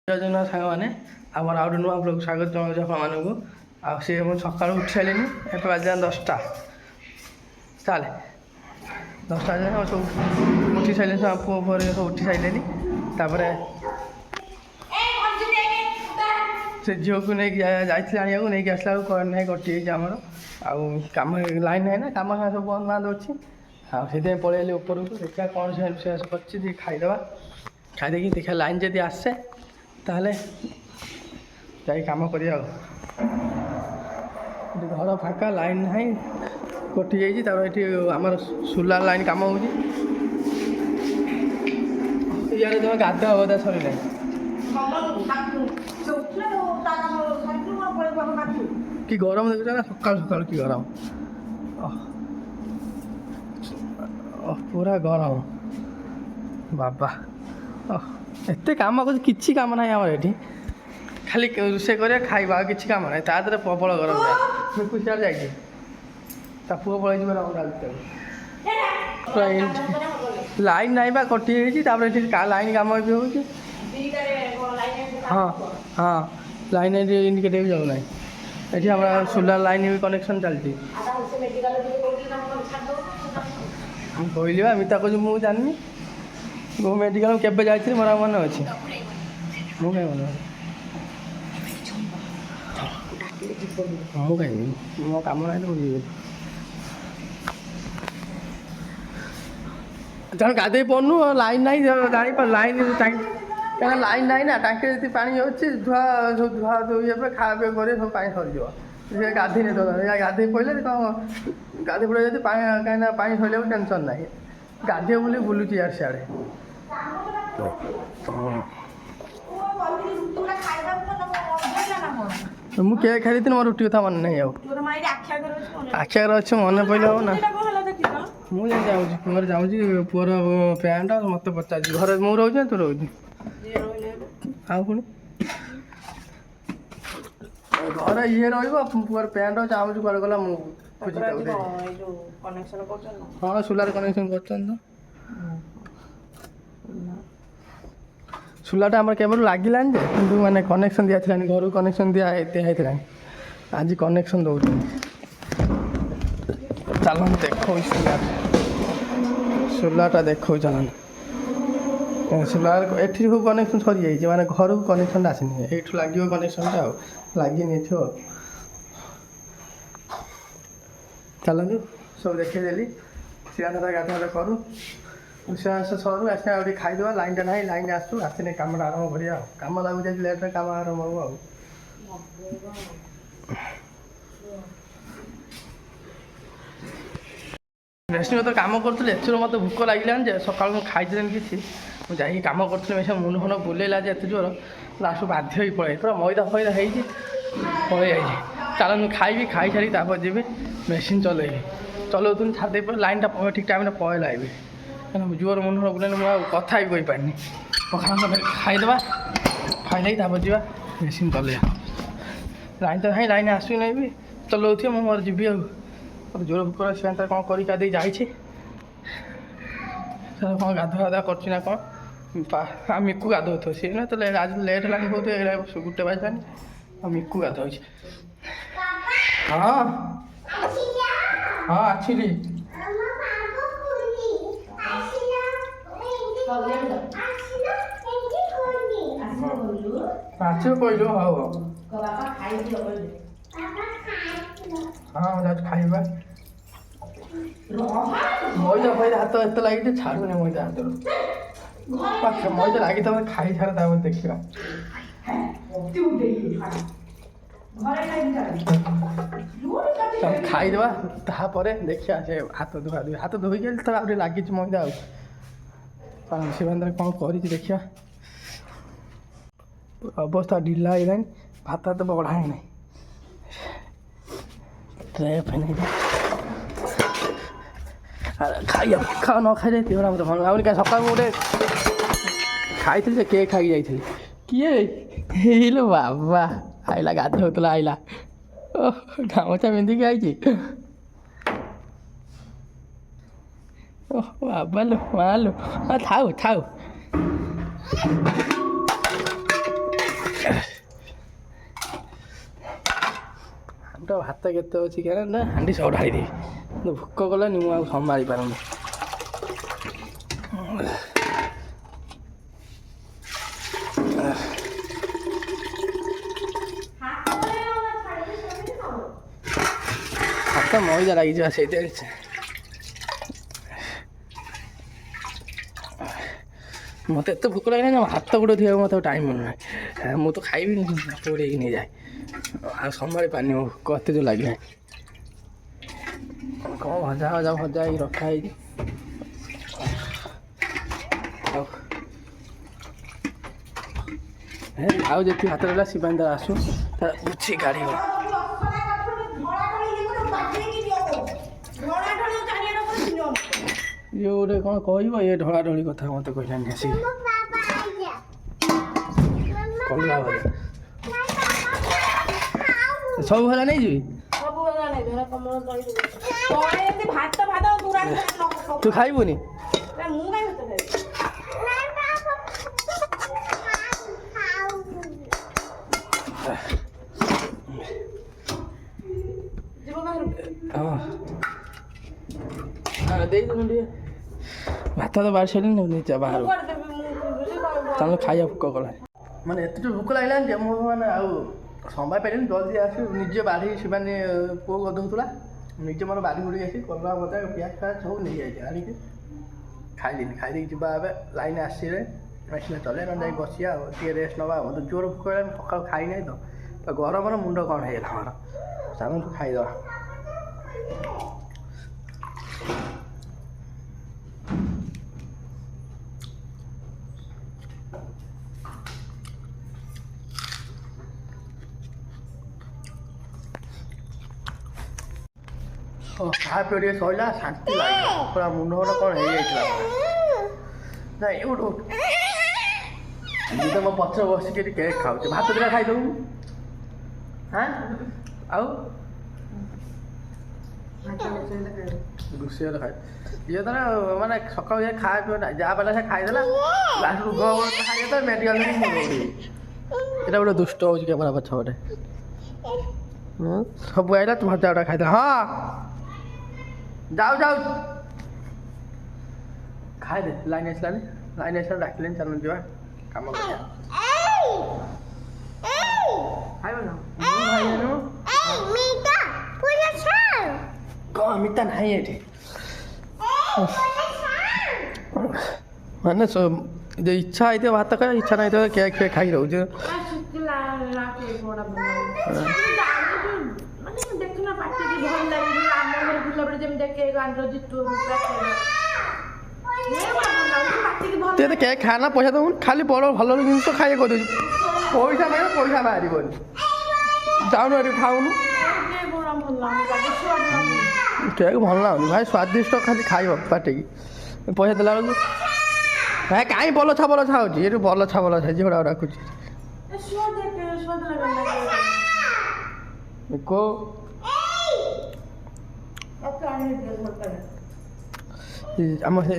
ଜନ ସାଙ୍ଗମାନେ ଆମର ଆଉ ଗୋଟେ ନୂଆ ବ୍ଲଗ୍ ସ୍ୱାଗତ ଜଣାଉଛି ଆପଣମାନଙ୍କୁ। ଆଉ ସିଏ ମୁଁ ସକାଳୁ ଉଠି ସାରିଲିଣି, ଏବେ ବାଜିଲାଣି 10ଟା। ଚାଲେ 10ଟା ଯାଏଁ ସବୁ ଉଠି ସାରିଲେଣି, ସବୁ ପୁଅ ପରେ ସବୁ ଉଠି ସାରିଲେଣି। ତାପରେ ସେ ଝିଅକୁ ନେଇକି ଯାଇଥିଲି ଆଣିବାକୁ, ନେଇକି ଆସିଲା ବେଳକୁ କରେଣ୍ଟ ନାହିଁ, କଟିଯାଇଛି ଆମର। ଆଉ କାମ ଲାଇନ୍ ନାହିଁ ନା, କାମ ସବୁ ବନ୍ଦ ବାନ୍ଦ ଅଛି। ଆଉ ସେଥିପାଇଁ ପଳେଇଲି ଉପରକୁ, ଦେଖିବା କ'ଣ ସେ ରୋଷେଇବାସ କରିଛି ଟିକେ ଖାଇଦେବା। ଖାଇଦେଇକି ଦେଖିବା ଲାଇନ୍ ଯଦି ଆସେ ତାହେଲେ ଯାଇ କାମ କରିବା। ଆଉ ଏଠି ଘର ଫାଙ୍କା, ଲାଇନ୍ ନାହିଁ, କଟିଯାଇଛି। ତାପରେ ଏଠି ଆମର ସୋଲାର ଲାଇନ୍ କାମ ହେଉଛି। ଇଆଡ଼େ ତମେ ଗାଧୁଆ ପାଧୁଆ ସରିଲାଣି। କି ଗରମ ଦେଖୁଛ ନା, ସକାଳୁ ସକାଳୁ କି ଗରମ, ପୁରା ଗରମ ବାବା। ଏତେ କାମ କରୁଛି, କିଛି କାମ ନାହିଁ ଆମର ଏଠି, ଖାଲି ରୋଷେଇ କରିବା ଖାଇବା, ଆଉ କିଛି କାମ ନାହିଁ। ତା ଦେହରେ ପ୍ରବଳ ଗରମ। ମିକୁ ସିଆଡ଼େ ଯାଇଛି, ତା ପୁଅ ପଳେଇଛି ପୁରା ଲାଇନ୍ ନାହିଁ ବା, କଟିଯାଇଛି। ତାପରେ ଏଠି ଲାଇନ୍ କାମ ବି ହେଉଛି। ହଁ ହଁ, ଲାଇନ୍ ଏଠି ଇଣ୍ଡିକେଟର୍ ବି ଯାଉନାହିଁ। ଏଠି ଆମର ସୋଲାର ଲାଇନ୍ ବି କନେକ୍ସନ୍ ଚାଲିଛି। ମୁଁ କହିଲି ବା, ମିତା କହୁଛି ମୁଁ ଜାଣିନି। ମୁଁ ମେଡ଼ିକାଲ କେବେ ଯାଇଥିଲି ମୋର ଆଉ ମନେ ଅଛି? ମୁଁ କାହିଁ ମନେ ଅଛି? ମୁଁ କାହିଁକି, ମୋ କାମ ନାହିଁ ତ ମୁଁ ଯିବି। ଜଣେ ଗାଧୋଇ ପଡ଼ୁନୁ, ଲାଇନ୍ ନାହିଁ, ଜାଣିପାରୁ ଲାଇନ୍ କାହିଁକିନା ଲାଇନ୍ ନାହିଁ ନା, ଟାଙ୍କିରେ ଯଦି ପାଣି ଅଛି ଧୁଆ ଧୋଇ ହେବେ, ଖାଇବା ପିଇବା କରିବେ, ସବୁ ପାଣି ସରିଯିବ। ସେ ଗାଧୋଇନି ତ, ଗାଧୋଇ ପଡ଼ିଲେ କ'ଣ ଗାଧୋଇ ପଡ଼ିଲେ ଯଦି ପାଣି, କାହିଁକିନା ପାଣି ସରିଲେ ବି ଟେନସନ୍ ନାହିଁ। ଗାଧୋଇ ବୋଲି ବୁଲୁଛି ଇଆଡ଼େ ସିଆଡ଼େ। ମୁଁ କେକ୍ ଖାଇ ଦେଇଥିଲି, ମୋର ରୁଟି କଥା ମନେ ନାହିଁ। ଆଉ ଆଖି ଆଗରେ ଅଛି, ମନେ ପଡ଼ିଲେ ହବ ନା। ମୁଁ ଯାଇ ଯାଉଛି, ପୁଅର ଯାଉଛି, ପୁଅର ପ୍ୟାଣ୍ଟ ମୋତେ ପଚାରୁଛି ଘରେ ମୁଁ ରହୁଛି ନା ତୁ ରହୁଛୁ? ଆଉ ପୁଣି ଘରେ ଇଏ ରହିବ, ପୁଅର ପ୍ୟାଣ୍ଟ ଚାହୁଁଛି କୁଆଡ଼େ ଗଲା, ମୁଁ ଖୋଜି ତାକୁ ଦେବି। ହଁ, ସୋଲାର କନେକ୍ସନ୍ କରୁଛନ୍ତି ତ। ସୋଲାରଟା ଆମର କେବଳ ଲାଗିଲାନି ଯେ, କିନ୍ତୁ ମାନେ କନେକ୍ସନ୍ ଦିଆଥିଲାନି, ଘରକୁ କନେକ୍ସନ୍ ଦିଆ ହେଇଥିଲାନି। ଆଜି କନେକ୍ସନ୍ ଦେଉଛନ୍ତି। ଚାଲନ୍ତୁ ଦେଖାଉଛି ସୋଲାରଟା ଦେଖାଉଛି, ଚାଲନ୍ତୁ। ସୋଲାର ଏଠି ସବୁ କନେକ୍ସନ୍ ସରିଯାଇଛି, ମାନେ ଘରକୁ କନେକ୍ସନ୍ଟା ଆସିନି। ଏଇଠୁ ଲାଗିବ କନେକ୍ସନ୍ଟା, ଆଉ ଲାଗିନି ଏଠୁ। ଆଉ ଚାଲନ୍ତୁ ସବୁ ଦେଖେଇଦେଲି। ସିଆଡ଼େ ଗାଧୁଆ କରୁ, ରୋଷେଇବାସ ସରୁ, ଆସିଲେ ଆଉ ଟିକେ ଖାଇଦେବା। ଲାଇନ୍ଟା ନାହିଁ, ଲାଇନ୍ ଆସୁ, ଆସିଲେ କାମଟା ଆରମ୍ଭ କରିବା। ଆଉ କାମ ଲାଗୁଛି ଆଜି ଲେଟ୍ରେ କାମ ଆରମ୍ଭ ହବ। ଆଉ ମେସିନ୍ ତ କାମ କରୁଥିଲି, ଏଥିରୁ ମୋତେ ଭୋକ ଲାଗିଲାନି ଯେ ସକାଳୁ ମୁଁ ଖାଇଦେଲିନି କିଛି। ମୁଁ ଯାଇକି କାମ କରୁଥିଲି, ମେସିନ୍ ମୁଣ୍ଡ ଫୁଣ୍ଡ ବୁଲେଇଲା ଯେ ଏତେ ଜୋର, ଲାଷ୍ଟକୁ ବାଧ୍ୟ ହେଇକି ପଳେଇ ପୁରା ମଇଦା ଫଇଦା ହେଇଛି, ପଳେଇ ଯାଇଛି। ଚାଲନ୍ତୁ ଖାଇବି, ଖାଇସାରିକି ତାପରେ ଯିବି ମେସିନ୍ ଚଲେଇବି। ଚଲାଉଥିଲି, ଛାଡ଼ି ଦେଇ ଲାଇନ୍ଟା ଠିକ୍ ଟାଇମ୍ରେ ପଳେଇଲା। ଏବେ କାହିଁକିନା ଜୋର ମୁଣ୍ଡ ଫୁଣ୍ଡ ବୁଲେଇଲେ ମୁଁ ଆଉ କଥା ବି କହିପାରିନି। ପଖାଳ ଖାଇଦେବା, ଖାଇଦେଇକି ତାପରେ ଯିବା ମେସିନ୍ ଚଲେଇବା। ଲାଇନ୍ ତ ନାହିଁ, ଲାଇନ୍ ଆସିବି ନାହିଁ ବି, ଚଲାଉଥିବେ, ମୁଁ ମୋର ଯିବି। ଆଉ ମୋତେ ଜୋର ଭୋକ ଅଛି, କ'ଣ କରି ଗାଧେଇ ଯାଇଛି। କ'ଣ ଗାଧୁଆ କରୁଛି ନା କ'ଣ, ଆଉ ମିକୁ ଗାଧୋଉଥିବ। ସିଏ ନା ତ ଆଜି ଲେଟ୍ ହେଲାଣି ବହୁତ, ଗୋଟେ ବାଜିଲାଣି। ଆଉ ମିକୁ ଗାଧୋଉଛି। ହଁ ହଁ, ଆସିଲି। ଆସିବ କହିଲୁ, ହଉ ହଉ। ହଁ, ଯାଉଛି ଖାଇବା। ମଇଦା ଫଇଦା ହାତ ଏତେ ଲାଗିଛି, ଛାଡ଼ୁନି ମଇଦା ହାତରୁ। ମଇଦା ଲାଗିଥିବ, ଖାଇସାର ତାପରେ ଦେଖିବା। ଖାଇଦେବା, ତାପରେ ଦେଖିବା ସେ ହାତ ଧୁଆ ଧୋଇ, ହାତ ଧୋଇକି ତ ଆଉ ଟିକେ ଲାଗିଛି ମଇଦା। ଆଉ ସେ ଭିତରେ କ'ଣ କରିଛି ଦେଖିବା। ଅବସ୍ଥା ଢିଲା ହେଇଗଲାଣି, ଭାତ ହାତ ବଢ଼ା ହେଇନାହିଁ। ଟ୍ରେ ଫେନେଇ ଖାଇବା, ଖାଅ ନ ଖାଇଲେ ଦେହଟା ମୋତେ ଭଲ ଲାଗୁନି। କାହିଁ ସକାଳୁ ଗୋଟେ ଖାଇଥିଲି ଯେ, କେକ୍ ଖାଇକି ଯାଇଥିଲି। କିଏ ହେଇଲୋ ବାବା, ଆଇଲା ଗାଧୋଉଥିଲା, ଆଇଲା ଗାମୁଛା ପିନ୍ଧିକି ଆଇଛି। ବାବା ଲୋ, ମା ଲୋ, ଥାଉ ଥାଉ। କେତେ ଅଛି କେଜାଣି ନା ହାଣ୍ଡି ସବୁ ଢାଳିଦେବି କିନ୍ତୁ ଭୋକ କଲାନି ମୁଁ ଆଉ ସମ୍ଭାଳି ପାରୁନି। ହାତ ମଇଦା ଲାଗିଯିବା ସେଇଥିପାଇଁ ମୋତେ ଏତେ ଭୋକ ଲାଗିଲାନି ହାତ ଗୋଡ଼ ଥିବାକୁ ମୋତେ ଟାଇମ୍ ମିଳୁନାହିଁ। ମୁଁ ତ ଖାଇବିନି ହାତ ଗୋଡ଼େଇକି ନେଇଯାଏ ଆଉ ସମ୍ଭାଳି ପାରୁନି ମୋ ଭୋକ ଏତେ ଯେଉଁ ଲାଗିଲାଣି। କ'ଣ ଭଜା ହେଇକି ରଖା ହେଇଛି ଆଉ ଯେତିକି ହାତ ରହିଲା ଶିବାନୀ ତାର ଆସୁ ତା ବୁଝି କାଢ଼ିବ। ଇଏ ଗୋଟେ କ'ଣ କହିବ ଇଏ ଢଳା ଢଳି କଥା ମୋତେ କହିଲାନି ଆସିକି କଲରା ଭଜା ସବୁ ଭଜା ନେଇଯିବି। ତୁ ଖାଇବୁନି? ଦେଇଦେବୁ ଟିକେ ଭାତ ତ ବାଢ଼ି ସାରିଲିନି ଯା ବାହାରୁ ତାହେଲେ ଖାଇବା ଭୋକ କଲାଣି ମାନେ ଏତେ ଭୋକ ଲାଗିଲାନି ଯେ ମୁଁ ମାନେ ଆଉ ସମ୍ଭାଳି ପାରିଲିନି। ଜଲ୍ଦି ଆସି ନିଜେ ବାଢ଼ି ସେମାନେ ପୁଅ ଗଧଉଥିଲା ନିଜେ ମୋର ବାଢ଼ି ବୁଢ଼ିକି ଆସି କଲରା ଭଜା ପିଆଜ ଫିଆଜ ସବୁ ନେଇଯାଇଛି ଆଣିକି ଖାଇଲିନି। ଖାଇଦେଇକି ଯିବା ଏବେ ଲାଇନ୍ ଆସିଲେ ଆସିଲେ ଚଲେଇବା ନହେଲେ ଯାଇ ବସିବା ଆଉ ଟିକେ ରେଷ୍ଟ ନେବା ଆଉ ଜୋର ଭୋକ ହେଲାଣି ସକାଳୁ ଖାଇନାହିଁ ତ ଗରମର ମୁଣ୍ଡ କ'ଣ ହେଇଗଲା ଆମର ଚାଲନ୍ତୁ ଖାଇଦେବା। ଖାଇବା ପିଇବା ଟିକେ ସରିଲା ଶାନ୍ତି ଲାଗିଲା ପୁରା ମୁଣ୍ଡ ଫୁଣ୍ଡ କ'ଣ ହେଇଯାଇଥିଲା ନାଇଁ ଉଠୁ ମୁଁ ତ ମୋ ପଛରେ ବସିକି ଏଠି କେକ୍ ଖାଉଛି ଭାତ ଦିଟା ଖାଇଦେବୁ ହାଁ ଆଉ ରୋଷେଇ ହେଲେ ଖାଇ ଇଏ ତାର ମାନେ ସକାଳୁ ଯାଇ ଖାଇବା ପିଇବା ନାହିଁ ଯାହା ପାଇଲା ସେ ଖାଇଦେଲା ଲାଷ୍ଟରୁ ଖାଇଦେଲା ମେଡ଼ିକାଲ ଏଇଟା ଗୋଟେ ଦୁଷ୍ଟ ହେଉଛି କ୍ୟାମେରା ପଛ ଗୋଟେ ସବୁ ଆଇଲା ତୁ ଭଜା ଗୁଡ଼ା ଖାଇଦେଲା ହଁ ଯାଉ ଖାଇଦେ ଲାଇନ୍ ଆସିଲାନି ଡାକିଲେନି ଚାଲୁନ ଯିବା କାମ କରିବା ଖାଇବ ନା କ'ଣ ମିଠା ନାହିଁ ଏଠି ମାନେ ଇଚ୍ଛା ହେଇଥିବ ଭାତ ଖାଇବା ଇଚ୍ଛା ନାହିଁ ତ କେକ୍ ଫେକ୍ ଖାଇ ରହୁଛି ତୁ ଏତେ କେକ୍ ଖାନା ପଇସା ଦେବୁନି ଖାଲି ବଡ଼ ଭଲ ଜିନିଷ ଖାଇବା କରିଦେଉଛୁ ପଇସା ପାଇବ ପଇସା ବାହାରିବନି ଯାଉନୁ ଏଠି ଖାଉନୁ କେକ୍ ଭଲ ଲାଗୁନି ଭାଇ ସ୍ୱାଦିଷ୍ଟ ଖାଲି ଖାଇବ ପାଟିକି ପଇସା ଦେଲା ବେଳକୁ ଭାଇ କାହିଁ ବଲଛା ହେଉଛି ଏଠି ବଲଛା ଝିଅଟା ଡାକୁଛି କୋ ଆମ ସେ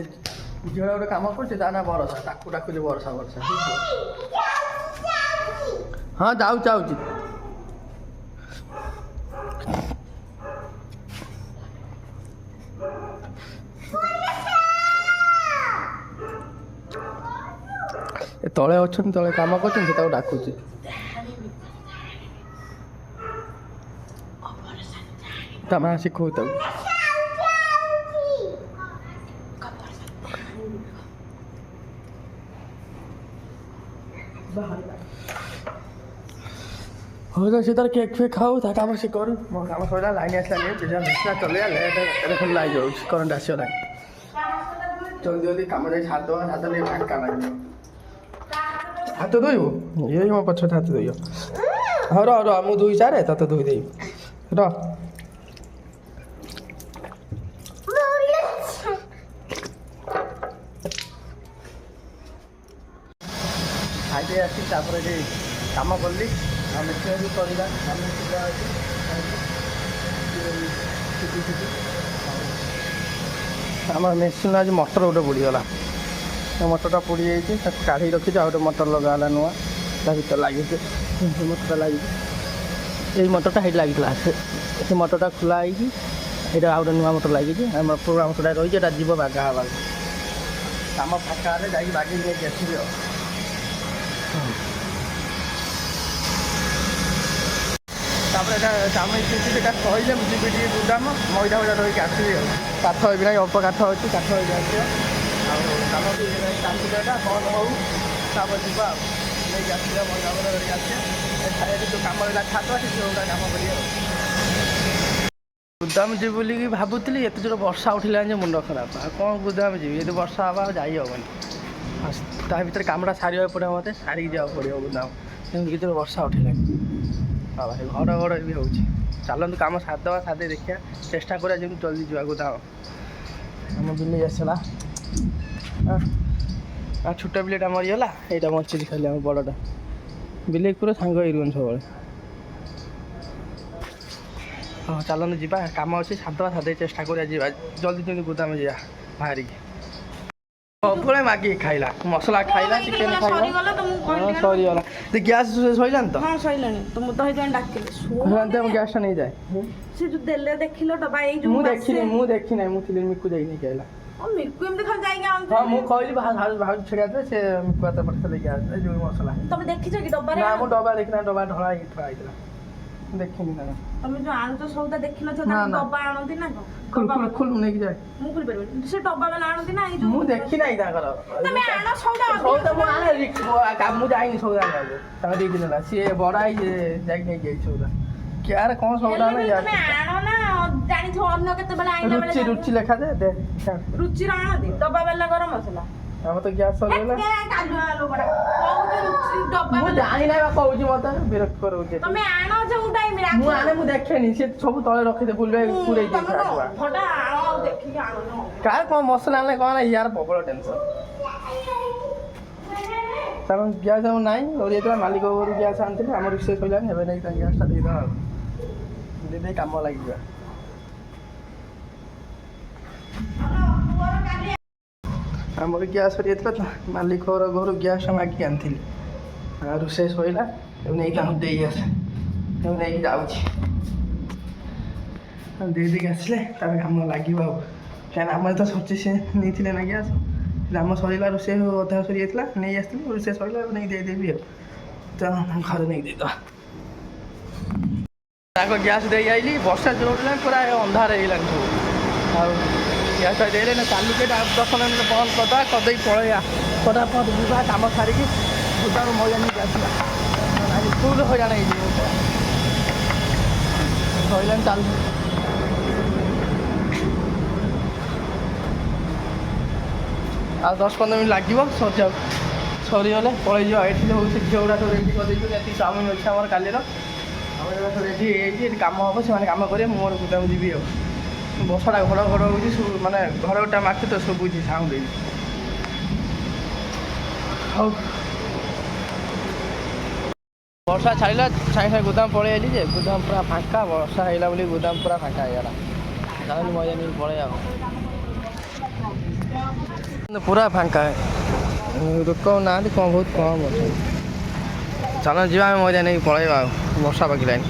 ଝିଅଟା ଗୋଟେ କାମ କରୁଛି ତା ନା ବରସା ତାକୁ ଡାକୁଛି ବରସା ହଁ ଯାଉଛି ତଳେ ଅଛନ୍ତି ତଳେ କାମ କରୁଛନ୍ତି ତାକୁ ଡାକୁଛି ତା ମା ଶିଖଉ ତାକୁ ହଉ ତ ସେ ତାର କେକ୍ ଫେକ୍ ଖାଉ ତା କାମ ସେ କରୁ ମୋ କାମ ସରିଲା ଲାଇନ୍ ଆସିଲାନି ମିଶିଲା ଚଲେଇବା ଲେଟ୍ ଖୋଲା ହେଇଯାଉଛି କରେଣ୍ଟ ଆସିଗଲାଣି ଜଲ୍ଦି କାମ ଯାଇ ଛାଡ଼ିଦେବା ହାତ ନେଇ ଫାଙ୍କା ଲାଗିବ ହାତ ଧୋଇବୁ ଏଇ ମୋ ପଛରେ ହାତ ଧୋଇବ ହଉ ରହ ମୁଁ ଧୋଇ ସାରେ ତତେ ଧୋଇଦେବି ରହ ଖାଇଦେଇ ଆସି ତାପରେ ଏଠି କାମ କଲି ଆଉ ମେସିନ୍ ବି କରିବା ଆମର ମେସିନ୍ ଆଜି ମଟର ଗୋଟେ ପୋଡ଼ିଗଲା ମଟରଟା ପୋଡ଼ି ଯାଇଛି ତାକୁ କାଢ଼ି ରଖିଛି ଆଉ ଗୋଟେ ମଟର ଲଗା ହେଲା ନୂଆ ତା ଭିତରେ ଲାଗିଛି ମଟରଟା ଲାଗିଛି ଏଇ ମଟରଟା ହେଇଠି ଲାଗିଥିଲା ସେ ମଟରଟା ଖୋଲା ହେଇଛି, ଏଇଟା ଆଉ ଗୋଟେ ନୂଆ ମଟର ଲାଗିଛି, ଆମର ପୁରୁଣା ମଟରଟା ରହିଛି, ଏଇଟା ଯିବ ବାଗା ହେବାକୁ। କାମ ଫାଙ୍କା ହେଲେ ଯାଇକି ବାଗେଇ ନେଇକି ଆସିବି ଆଉ। ତାପରେ ଏଇଟା କାମ ହେଇଛି, ସେଇଟା କହିଲେ ମୁଁ ଯିବି ଟିକେ ଗୋଦାମ ମଇଦା ଫଇଦା ଧରିକି ଆସିବି ଆଉ। କାଠ ଏବେ ନାହିଁ, ଅଳ୍ପ କାଠ ଅଛି, କାଠ ହେଇକି ଆସିବ ଆଉ। କାମ ବି କାଟିଲେ ଏଇଟା ବନ୍ଦ ହଉ, ତାପରେ ଯିବା ଆଉ ନେଇକି ଆସିବା ମଇଦା ଫଇଦା ଧରିକି ଆସିବା। ଖାଇବାକୁ ଯେଉଁ କାମ ହେଲା ଛାଡ଼ିବା, ସେ ଯେଉଁଟା କାମ କରିବା ଆଉ। ଗୋଦାମ ଯିବି ବୋଲିକି ଭାବୁଥିଲି, ଏତେ ଜୋର ବର୍ଷା ଉଠିଲାଣି ଯେ ମୁଣ୍ଡ ଖରାପ। ଆଉ କ'ଣ ଗୋଦାମ ଯିବି, ଯଦି ବର୍ଷା ହବ ଆଉ ଯାଇ ହେବନି। ତା ଭିତରେ କାମଟା ସାରିବାକୁ ପଡ଼ିବ, ମୋତେ ସାରିକି ଯିବାକୁ ପଡ଼ିବ ଗୋଦାମ, କିନ୍ତୁ ଭିତରେ ବର୍ଷା ଉଠିଲାଣି। ହଁ ଭାଇ, ଘଡ଼ ବି ହେଉଛି। ଚାଲନ୍ତୁ କାମ ସାରିଦେବା, ସାରିଦେଇ ଦେଖିବା, ଚେଷ୍ଟା କରିବା ଯେମିତି ଜଲ୍ଦି ଯିବା ଗୋଦାମ। ଆମ ବିଲେଇ ଆସିଲା, ଛୋଟ ବିଲେଇଟା ମରିଗଲା, ଏଇଟା ବଞ୍ଚିଛି ଖାଲି ଆମ ବଡ଼ଟା। ବିଲେଇ ପୁରା ସାଙ୍ଗ ହେଇ ରୁହନ୍ତି ସବୁବେଳେ। ହଁ ଚାଲନ୍ତୁ ଯିବା, କାମ ଅଛି ସାରିଦେବା, ସାରିଦେଇ ଚେଷ୍ଟା କରିବା ଯିବା ଜଲ୍ଦି ଯେମିତି ଗୋଦାମ ଯିବା ବାହାରିକି। ସବୁବେଳେ ମାଗିକି ଖାଇଲା, ମସଲା ଖାଇଲା, ଚିକେନ ଖାଇଲା, ସରିଗଲା। ଗ୍ୟାସ୍ ସରିଲାଣି ତ? ହଁ ସରିଲାଣି ତ, ମୁଁ ତ ହେଇଥିପାଇଁ ଡାକିଲି। ମୁଁ ଗ୍ୟାସ୍ଟା ନେଇଯାଏ। ସେ ଯୋଉ ଦେଲେ ଦେଖିଲ ଡବା, ଏଇ ଯୋଉ ମୁଁ ଦେଖିନାହିଁ, ମୁଁ ଥିଲି ମିକୁ ଯାଇକି ନେଇକି ଆଇଲା। ମିକୁ ଏମିତି ଖାଲି ଯାଇକି ଆଣୁଛୁ। ହଁ ମୁଁ କହିଲି ଭାଉଜ ଛିଡ଼ା ସେ ମିକୁ ହାତ ପଠେଇ ଦେଇକି ଆସିଲେ ଯୋଉ ମସଲା। ତମେ ଦେଖିଛ କି ଡବାରେ? ନା ମୁଁ ଡବା ଦେଖିନା, ଡବା ଢଳା ହେଇକି ଥୁଆ ହେଇଥିଲା, ଦେଖିନି ନା। ତମେ ଯୋଉ ଆଣୁଛ ସଉଦା ଦେଖିନଥିବ, ଡବା ଆଣନ୍ତି ନା ଖୁଲ ନେଇକି ଯାଏ। ମୁଁ ଖୋଲି ପାରିବିନି, ସେ ଡବା ବାଲା ଆଣନ୍ତି ନା। ଏଇ ମୁଁ ଦେଖି ନାହିଁ ତାଙ୍କର। ତମେ ଆଣ ସଉଦା ମୁଁ ଆଣେ, ମୁଁ ଯାଇନି ସଉଦା ଆଣିବାକୁ, ତାଙ୍କ 2 ଦିନ ହେଲା। ସିଏ ବଡ଼ ହେଇଛି ଯାଇକି ନେଇକି ଯାଇଛି ସଉଦା। କିଆରେ କ'ଣ ସଉଦା ତମେ ଆଣ ନା, ଜାଣିଥିବ ଅନ୍ୟ କେତେବେଳେ ଆଣିଲା ବେଳେ ରୁଚି ଲେଖା ଦେ ରୁଚିର ଆଣନ୍ତି ଡବା ବାଲା ଗରମ ମସଲା। ଆମର ତ ଗ୍ୟାସ୍ ସରିଗଲା। ମୁଁ ଜାଣି ନାହିଁ ବା, କହୁଛି ମତେ ବିରକ୍ତ କରଉଛି। ତମେ ଆଣ ଯୋଉ ଟାଇମରେ। ମୁଁ ଆଣେ, ମୁଁ ଦେଖେନି, ସେ ସବୁ ତଳେ ରଖିଦେ ବୁଲିବେ ପୁରେଇ ଦେଇଛି। କାହାର କ'ଣ ମସଲା ଆଣିଲେ କ'ଣ ୟାର ପ୍ରବଳ ଟେନସନ୍। କାରଣ ଗ୍ୟାସ୍ ଆମର ନାହିଁ, ରହିଯାଇଥିଲା ମାଲିକ ଘରୁ ଗ୍ୟାସ୍ ଆଣିଥିଲେ, ଆମର ରୋଷେଇ ସରିଲାଣି, ଏବେ ନେଇକି ତାଙ୍କ ଗ୍ୟାସ୍ଟା ଦେଇଦେବା ଆଉ। ଦେଇଦେଇ କାମ ଲାଗିଯିବା। ଆମର ଗ୍ୟାସ୍ ସରିଯାଇଥିଲା ତ, ମାଲିକ ଘରୁ ଗ୍ୟାସ୍ଟା ମାଗିକି ଆଣିଥିଲି। ରୋଷେଇ ସରିଲା, ଏବେ ନେଇକି ତାଙ୍କୁ ଦେଇ ଆସେ, ଏବେ ନେଇକି ଯାଉଛି। ଦେଇକି ଆସିଲେ ତାପରେ କାମ ଲାଗିବ ଆଉ। କାହିଁକିନା ଆମର ତ ସରିଛି, ସେ ନେଇଥିଲେ ନା ଗ୍ୟାସ୍। ଆମ ସରିଲା, ରୋଷେଇ ଅଧା ସରିଯାଇଥିଲା, ନେଇ ଆସିଥିଲି, ରୋଷେଇ ସରିଲା, ଏବେ ନେଇକି ଦେଇଦେବି ଆଉ। ତ ଘରେ ନେଇକି ଦେଇଦେବା। ତାଙ୍କ ଗ୍ୟାସ୍ ଦେଇ ଆଇଲି, ବର୍ଷା ଜୋରରେ ପୁରା ଅନ୍ଧାର ହେଇଗଲାଣି ସବୁ। ଆଉ ଗ୍ୟାସ୍ଟା ଦେଇଲେ ନା ଚାଲୁଛି, 10 ମିନିଟ୍ ବନ୍ଦ କରିଦେଇକି ପଳେଇବା। ଫଟାଫଟ ଯିବା, କାମ ସାରିକି ଗୋଦାମ ମଇଦା ନେଇକି ଆସିବା। ଫୁଲ୍ ହଇରାଣ ହେଇଯିବ। ସରିଲାଣି, ଚାଲୁ। ଆଉ 10-15 ମିନିଟ୍ ଲାଗିବ, ସରିଯାଉ। ସରିଗଲେ ପଳେଇଯିବା। ଏଠି ହେଉଛି ଝିଅଗୁଡ଼ା ସବୁ ରେଡ଼ି କରିଦେଇଛନ୍ତି, ଏତିକି ଚାଉମିନ୍ ଅଛି ଆମର କାଲିର। ଆମର ସବୁ ରେଡ଼ି ହେଇଯାଇଛି, ଏଠି କାମ ହେବ, ସେମାନେ କାମ କରିବେ, ମୁଁ ମୋର ଗୋଦାମ ଯିବି ଆଉ। ବର୍ଷାଟା ଘଡ଼ ହେଉଛି, ମାନେ ଘରଟା ମାରୁଛି ତ, ଶୁଭୁଛି ସାଉଣ୍ଡ ହେଇଛି। ହଉ, ବର୍ଷା ଛାଡ଼ିଲା, ସାଙ୍ଗେ ସାଙ୍ଗେ ଗୋଦାମ ପଳେଇ ଆଇଲି ଯେ ଗୋଦାମ ପୁରା ଫାଙ୍କା। ବର୍ଷା ହେଇଲା ବୋଲି ଗୋଦାମ ପୁରା ଫାଙ୍କା ହେଇଗଲା। ତାହେଲେ ମଜା ନେଇକି ପଳେଇ ଆଉ। ପୁରା ଫାଙ୍କା, ଲୋକ ନାହାନ୍ତି, କ'ଣ ବହୁତ କମ୍ ଅଛନ୍ତି। ଚାଲ ଯିବା, ଆମେ ମଜା ନେଇକି ପଳେଇବା ଆଉ। ବର୍ଷା ପାଗିଲାଣି।